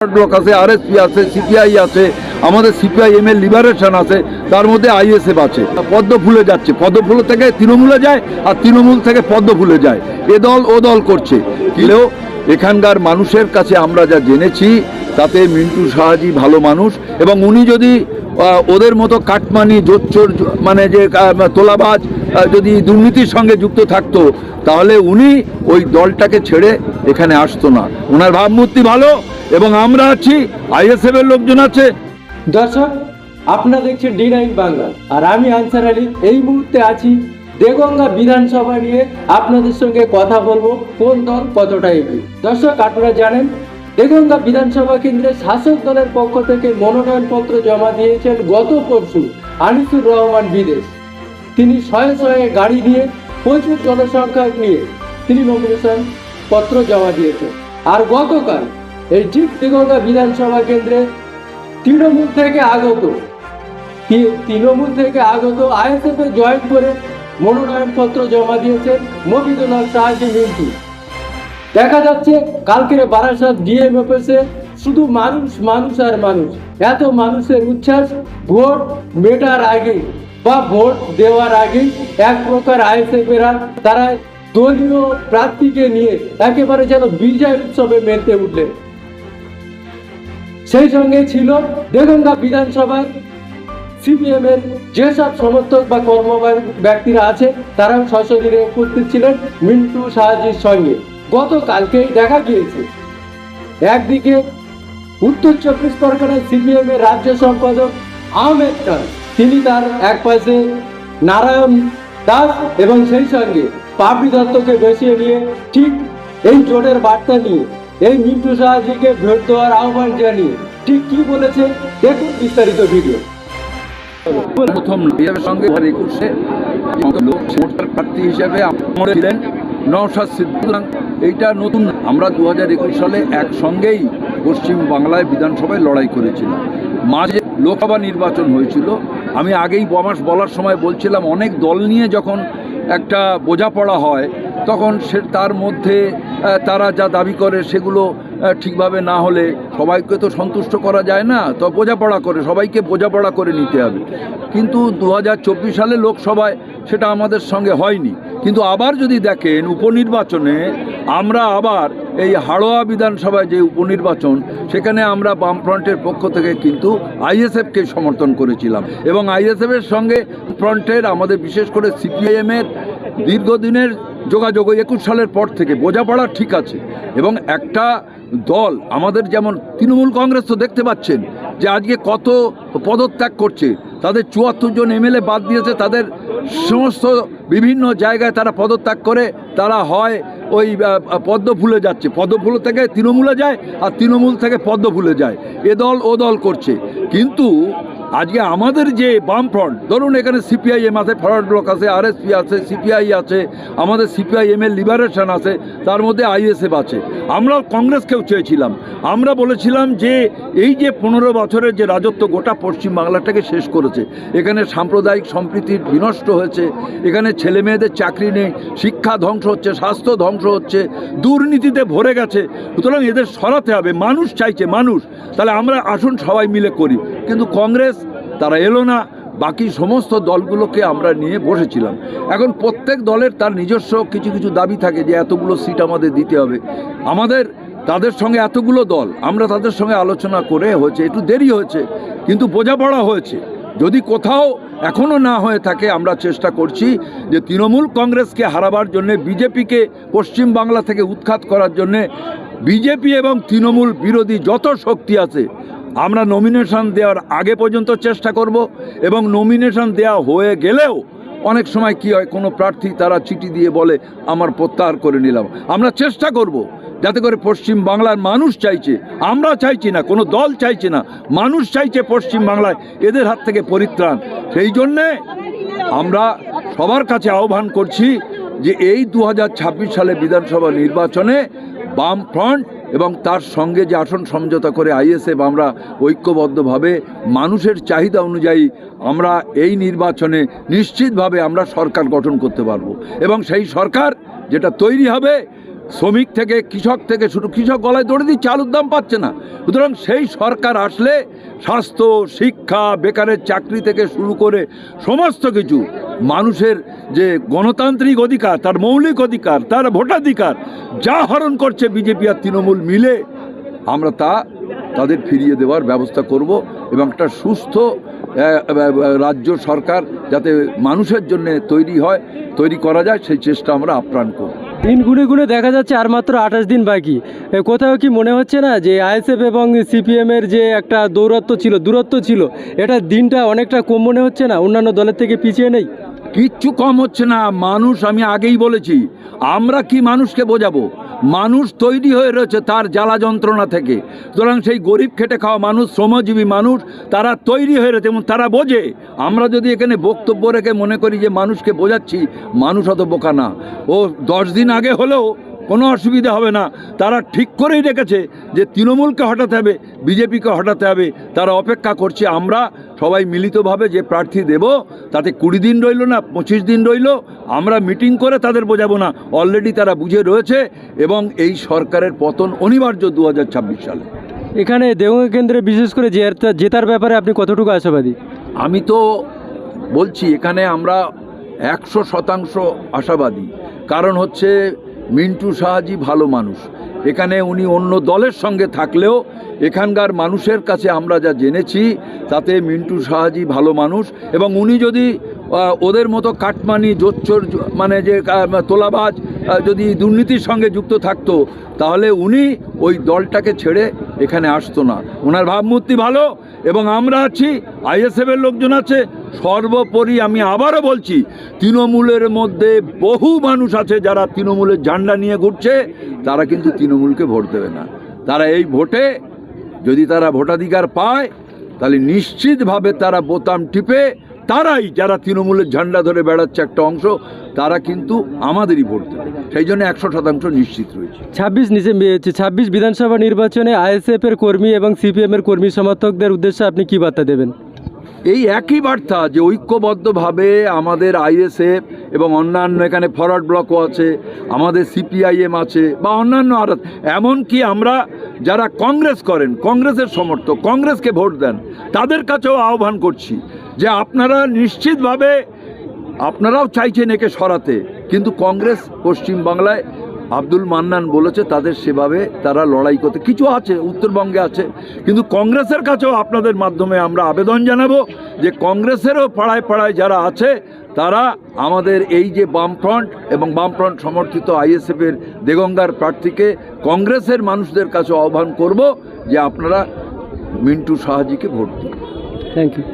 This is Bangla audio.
ব্লক আছে, আরএসপি আছে, সিপিআই আছে, আমাদের সিপিআইএম এর লিবারেশন আছে, তার মধ্যে আইএসএফ আছে। পদ্ম ফুলে যাচ্ছে, পদ্ম ফুল থেকে তৃণমূলে যায় আর তৃণমূল থেকে পদ্ম ফুলে যায়। এ দল ও দল করছে। কিলেও এখানকার মানুষের কাছে আমরা যা জেনেছি তাতে মিন্টু সাহাজি ভালো মানুষ, এবং উনি যদি ওদের মতো কাটমানি জোচ্চোর মানে যে তোলাবাজ যদি দুর্নীতির সঙ্গে যুক্ত থাকতো তাহলে উনি ওই দলটাকে ছেড়ে এখানে আসতো না। ওনার ভাবমূর্তি ভালো এবং আমরা আছি, আইএসএফ এর লোকজন আছে। দর্শক, আপনারা দেখছেন D9 বাংলা আর আমি আনসার আলী। এই মুহূর্তে আছি দেগঙ্গা বিধানসভা নিয়ে আপনাদের সঙ্গে কথা বলবো, কোন দল কতটা এগিয়ে। দর্শক, আপনারা জানেন দেগঙ্গা বিধানসভা কেন্দ্রে শাসক দলের পক্ষ থেকে মনোনয়নপত্র জমা দিয়েছেন গত পরশু আনিসুর রহমান বিদেশ। তিনি শয়ে শয়ে গাড়ি নিয়ে প্রচুর জনসংখ্যা নিয়ে তিনি নমিনেশন পত্র জমা দিয়েছেন। আর গতকাল এই ঠিক দেগঙ্গা বিধানসভা কেন্দ্রে তৃণমূল থেকে আগত আইএসএফ এ জয়েন করে মনোনয়নপত্র জমা দিয়েছেন মফিজুল হক সাহাজি মিন্টু। দেখা যাচ্ছে কালকের বারাসাত ডিএম অফিসে শুধু মানুষ মানুষ আর মানুষ, এত মানুষের উচ্ছ্বাস। ভোট মেটার আগে বা ভোট দেওয়ার আগে এক প্রকার আইএসএফেরা তারা দলীয় প্রার্থীকে নিয়ে একেবারে যেন বিজয় উৎসবে মেতে উঠলেন। সেই সঙ্গে ছিল দেগঙ্গা বিধানসভার সিপিএম এর যেসব সমর্থক বা কর্মী ব্যক্তিরা আছে তারাও সশরীরে উপস্থিত ছিলেন মিন্টু সাহাজির সঙ্গে। গতকালকেই দেখা গিয়েছে একদিকে উত্তর চব্বিশ পরগনার সিপিএম এর রাজ্য সম্পাদক আহমেদ খান, তিনি তার এক পাশে নারায়ণ দাস এবং সেই সঙ্গে পাপড়ি দত্তকে বসিয়ে নিয়ে ঠিক এই জোটের বার্তা নিয়ে এই মিন্টু সাহাজিকে ভোট দেওয়ার আহ্বান জানিয়ে ঠিক কি বলেছে দেখুন বিস্তারিত ভিডিও। প্রথম সঙ্গে 2021-এ ভোটার প্রার্থী হিসেবে আমরা ছিলেন নওশাদ সিদ্দিকী। এইটা নতুন, আমরা 2021 সালে একসঙ্গেই পশ্চিম বাংলায় বিধানসভায় লড়াই করেছিলাম। মাঝে লোকসভা নির্বাচন হয়েছিল। আমি আগেই বলার সময় বলছিলাম অনেক দল নিয়ে যখন একটা বোঝাপড়া হয় তখন তার মধ্যে তারা যা দাবি করে সেগুলো ঠিকভাবে না হলে সবাইকে তো সন্তুষ্ট করা যায় না, তো বোঝাপড়া করে সবাইকে বোঝাপড়া করে নিতে হবে। কিন্তু 2024 সালে লোকসভায় সেটা আমাদের সঙ্গে হয়নি। কিন্তু আবার যদি দেখেন উপনির্বাচনে আমরা আবার এই হাড়োয়া বিধানসভায় যে উপনির্বাচন, সেখানে আমরা বামফ্রন্টের পক্ষ থেকে কিন্তু আইএসএফকে সমর্থন করেছিলাম এবং আইএসএফের সঙ্গে ফ্রন্টের আমাদের বিশেষ করে সিপিআইএমের দীর্ঘদিনের যোগাযোগ 21 সালের পর থেকে বোঝাপড়া ঠিক আছে। এবং একটা দল আমাদের যেমন তৃণমূল কংগ্রেস তো দেখতে পাচ্ছেন যে আজকে কত পদত্যাগ করছে, তাদের 74 জন এমএলএ বাদ দিয়েছে, তাদের সমস্ত বিভিন্ন জায়গায় তারা পদত্যাগ করে তারা হয় ওই পদ্ম ফুলে যাচ্ছে, পদ্ম ফুল থেকে তৃণমূলে যায় আর তৃণমূল থেকে পদ্ম ফুলে যায়। এ দল ও দল করছে। কিন্তু আজকে আমাদের যে বামফ্রন্ট, ধরুন এখানে সিপিআইএম আছে, ফরওয়ার্ড ব্লক আছে, আরএসপি আছে, সিপিআই আছে, আমাদের সিপিআইএম এর লিবারেশন আছে, তার মধ্যে আইএসএফ আছে। আমরা কংগ্রেসকেও চেয়েছিলাম, আমরা বলেছিলাম যে এই যে 15 বছরের যে রাজত্ব গোটা পশ্চিম বাংলাটাকে শেষ করেছে, এখানে সাম্প্রদায়িক সম্প্রীতি বিনষ্ট হয়েছে, এখানে ছেলে মেয়েদের চাকরি নেই, শিক্ষা ধ্বংস হচ্ছে, স্বাস্থ্য ধ্বংস হচ্ছে, দুর্নীতিতে ভরে গেছে। সুতরাং এদের সরাতে হবে। মানুষ চাইছে, মানুষ, তাহলে আমরা আসুন সবাই মিলে করি। কিন্তু কংগ্রেস তারা এলো না। বাকি সমস্ত দলগুলোকে আমরা নিয়ে বসেছিলাম। এখন প্রত্যেক দলের তার নিজস্ব কিছু কিছু দাবি থাকে যে এতগুলো সিট আমাদের দিতে হবে। আমাদের তাদের সঙ্গে এতগুলো দল, আমরা তাদের সঙ্গে আলোচনা করে হয়েছে, একটু দেরি হয়েছে কিন্তু বোঝাপড়া হয়েছে। যদি কোথাও এখনও না হয়ে থাকে আমরা চেষ্টা করছি যে তৃণমূল কংগ্রেসকে হারাবার জন্যে, বিজেপিকে পশ্চিম বাংলা থেকে উৎখাত করার জন্যে বিজেপি এবং তৃণমূল বিরোধী যত শক্তি আছে আমরা নমিনেশন দেওয়ার আগে পর্যন্ত চেষ্টা করব। এবং নমিনেশন দেওয়া হয়ে গেলেও অনেক সময় কি হয়, কোনো প্রার্থী তারা চিঠি দিয়ে বলে আমার প্রত্যাহার করে নিলাম। আমরা চেষ্টা করব যাতে করে পশ্চিম বাংলার মানুষ চাইছে, আমরা চাইছি না, কোনো দল চাইছে না, মানুষ চাইছে পশ্চিম বাংলায় এদের হাত থেকে পরিত্রাণ। সেই জন্যে আমরা সবার কাছে আহ্বান করছি যে এই 2026 সালে বিধানসভা নির্বাচনে বামফ্রন্ট এবং তার সঙ্গে যে আসন সমঝোতা করে আইএসএফ আমরা ঐক্যবদ্ধভাবে মানুষের চাহিদা অনুযায়ী আমরা এই নির্বাচনে নিশ্চিতভাবে আমরা সরকার গঠন করতে পারবো। এবং সেই সরকার যেটা তৈরি হবে শ্রমিক থেকে কৃষক থেকে শুরু, কৃষক গলায় দড়ি দিচ্ছে, আলুর দাম পাচ্ছে না। সুতরাং সেই সরকার আসলে স্বাস্থ্য, শিক্ষা, বেকারের চাকরি থেকে শুরু করে সমস্ত কিছু মানুষের যে গণতান্ত্রিক অধিকার, তার মৌলিক অধিকার, তার ভোটাধিকার যা হরণ করছে বিজেপি আর তৃণমূল মিলে, আমরা তাদের ফিরিয়ে দেওয়ার ব্যবস্থা করব এবং একটা সুস্থ রাজ্য সরকার যাতে মানুষের জন্য তৈরি করা যায়, সেই চেষ্টা আমরা আপ্রাণ করব। দিন গুনে গুনে দেখা যাচ্ছে আর মাত্র 28 দিন বাকি। কোথাও কি মনে হচ্ছে না যে আইএসএফ এবং সিপিএমের যে একটা দূরত্ব ছিল, এটা দিনটা অনেকটা কম মনে হচ্ছে না? অন্যান্য দলের থেকে পিছিয়ে নেই? কিচ্ছু কম হচ্ছে না। মানুষ, আমি আগেই বলেছি, আমরা কি মানুষকে বোঝাবো? মানুষ তৈরি হয়ে রয়েছে তার জ্বালা যন্ত্রণা থেকে। সুতরাং সেই গরিব খেটে খাওয়া মানুষ, শ্রমজীবী মানুষ, তারা তৈরি হয়ে রয়েছে এবং তারা বোঝে। আমরা যদি এখানে বক্তব্য রেখে মনে করি যে মানুষকে বোঝাচ্ছি, মানুষ অত বোকা না। ও 10 দিন আগে হলেও কোনো অসুবিধা হবে না। তারা ঠিক করেই রেখেছে যে তৃণমূলকে হটাতে হবে, বিজেপিকে হটাতে হবে। তারা অপেক্ষা করছে আমরা সবাই মিলিতভাবে যে প্রার্থী দেব, তাতে 20 দিন রইল না 25 দিন রইল, আমরা মিটিং করে তাদের বোঝাবো না। অলরেডি তারা বুঝে রয়েছে এবং এই সরকারের পতন অনিবার্য 2026 সালে। এখানে দেওঘর কেন্দ্রে বিশেষ করে জেতার ব্যাপারে আপনি কতটুকু আশাবাদী? আমি তো বলছি এখানে আমরা 100% আশাবাদী। কারণ হচ্ছে মিন্টু শাহজি ভালো মানুষ। এখানে উনি অন্য দলের সঙ্গে থাকলেও এখানকার মানুষের কাছে আমরা যা জেনেছি তাতে মিন্টু শাহজি ভালো মানুষ। এবং উনি যদি ওদের মতো কাটমানি, জোচ্চোর, মানে যে তোলাবাজ, যদি দুর্নীতির সঙ্গে যুক্ত থাকতো, তাহলে উনি ওই দলটাকে ছেড়ে এখানে আসতো না। ওনার ভাবমূর্তি ভালো এবং আমরা আছি, আইএসএফের লোকজন আছে। সর্বোপরি আমি আবারও বলছি, তৃণমূলের মধ্যে বহু মানুষ আছে যারা তৃণমূলের ঝান্ডা নিয়ে ঘুরছে, তারা কিন্তু তৃণমূলকে ভোট দেবে না। তারা এই ভোটে যদি তারা ভোটাধিকার পায়, তাহলে নিশ্চিতভাবে তারা বোতাম টিপে, তারাই যারা তৃণমূলের ঝান্ডা ধরে বেড়াচ্ছে একটা অংশ, তারা কিন্তু আমাদেরই ভোট দেবে। সেই জন্য 100% নিশ্চিত রয়েছে। 26 বিধানসভা নির্বাচনে আইএসএফ এর কর্মী এবং সিপিএম এর কর্মী সমর্থকদের উদ্দেশ্যে আপনি কি বার্তা দেবেন? এই একই বার্তা যে ঐক্যবদ্ধভাবে আমাদের আইএসএফ এবং অন্যান্য, এখানে ফরওয়ার্ড ব্লকও আছে, আমাদের সিপিআইএম আছে বা অন্যান্য আরও, এমনকি আমরা যারা কংগ্রেস করেন, কংগ্রেসের সমর্থক, কংগ্রেসকে ভোট দেন, তাদের কাছেও আহ্বান করছি যে আপনারা নিশ্চিতভাবে, আপনারাও চাইছেন একে সরাতে, কিন্তু কংগ্রেস পশ্চিমবাংলায় আব্দুল মান্নান বলেছে তাদের সেভাবে তারা লড়াই করতে, কিছু আছে উত্তরবঙ্গে আছে, কিন্তু কংগ্রেসের কাছেও আপনাদের মাধ্যমে আমরা আবেদন জানাবো যে কংগ্রেসেরও পাড়ায় পাড়ায় যারা আছে, তারা আমাদের এই যে বামফ্রন্ট এবং বামফ্রন্ট সমর্থিত আইএসএফের দেগঙ্গার প্রার্থীকে কংগ্রেসের মানুষদের কাছে আহ্বান করব যে আপনারা মিন্টু শাহজিকে ভোট দিন। Thank you.